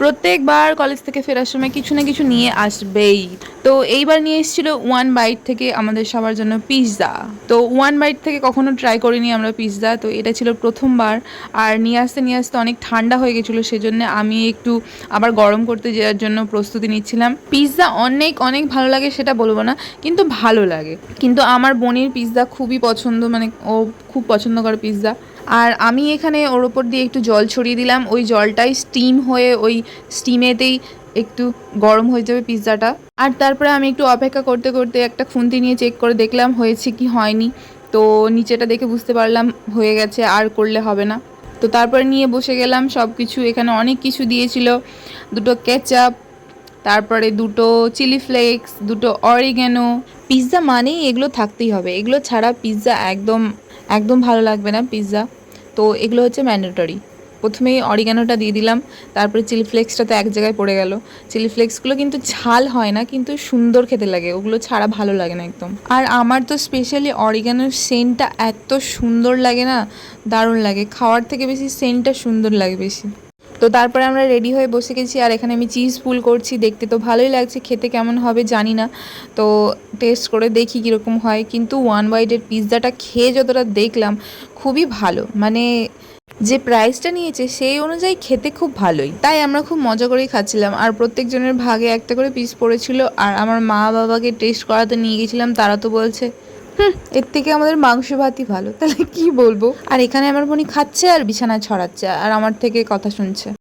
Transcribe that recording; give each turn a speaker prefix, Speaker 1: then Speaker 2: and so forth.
Speaker 1: প্রত্যেকবার কলেজ থেকে ফেরার সময় কিছু না কিছু নিয়ে আসবেই। তো এইবার নিয়ে এসেছিল ওয়ান বাইট থেকে আমাদের সবার জন্য পিৎজা। তো ওয়ান বাইট থেকে কখনো ট্রাই করিনি আমরা পিৎজা, তো এটা ছিল প্রথমবার। আর নিয়ে আসতে অনেক ঠান্ডা হয়ে গেছিলো, সেজন্য আমি একটু আবার গরম করতে যাওয়ার জন্য প্রস্তুতি নিচ্ছিলাম। পিৎজা অনেক অনেক ভালো লাগে সেটা বলবো না, কিন্তু ভালো লাগে। কিন্তু আমার বোনের পিৎজা খুবই পছন্দ, মানে ও খুব পছন্দ করে পিৎজা। আর আমি এখানে ওর ওপর দিয়ে একটু জল ছড়িয়ে দিলাম, ওই জলটাই স্টিম হয়ে ওই স্টিমেতেই একটু গরম হয়ে যাবে পিৎজাটা। আর তারপরে আমি একটু অপেক্ষা করতে করতে একটা খুন্তি নিয়ে চেক করে দেখলাম হয়েছে কি হয়নি। তো নিচেটা দেখে বুঝতে পারলাম হয়ে গেছে, আর করলে হবে না। তো তারপরে নিয়ে বসে গেলাম সব কিছু। এখানে অনেক কিছু দিয়েছিল, দুটো কেচাপ, তারপরে দুটো চিলি ফ্লেক্স, দুটো অরিগ্যানো। পিৎজা মানেই এগুলো থাকতেই হবে, এগুলো ছাড়া পিৎজা একদম একদম ভালো লাগবে না পিৎজা। তো এগুলো হচ্ছে ম্যান্ডেটরি। প্রথমেই অরিগ্যানোটা দিয়ে দিলাম, তারপরে চিলি ফ্লেক্সটা তো এক জায়গায় পড়ে গেল। চিলি ফ্লেক্সগুলো কিন্তু ঝাল হয় না, কিন্তু সুন্দর খেতে লাগে, ওগুলো ছাড়া ভালো লাগে না একদম। আর আমার তো স্পেশালি অরিগ্যানোর সেন্টটা এত সুন্দর লাগে না, দারুণ লাগে, খাওয়ার থেকে বেশি সেন্টটা সুন্দর লাগে বেশি। তো তারপরে আমরা রেডি হয়ে বসে গেছি, আর এখানে আমি চিজ পুল করছি। দেখতে তো ভালোই লাগছে, খেতে কেমন হবে জানি না, তো টেস্ট করে দেখি কীরকম হয়। কিন্তু ওয়ান বাইটের পিৎজাটা খেয়ে যতটা দেখলাম খুবই ভালো, মানে যে প্রাইসটা নিয়েছে সেই অনুযায়ী খেতে খুব ভালোই। তাই আমরা খুব মজা করেই খাচ্ছিলাম, আর প্রত্যেকজনের ভাগে একটা করে পিস পড়েছিল। আর আমার মা বাবাকে টেস্ট করাতে নিয়ে গেছিলাম, তারা তো বলছে এর থেকে আমাদের মাংস ভাতই ভালো। তাহলে কি বলবো। আর এখানে আমার বোনই খাচ্ছে আর বিছানায় ছড়াচ্ছে আর আমার থেকে কথা শুনছে।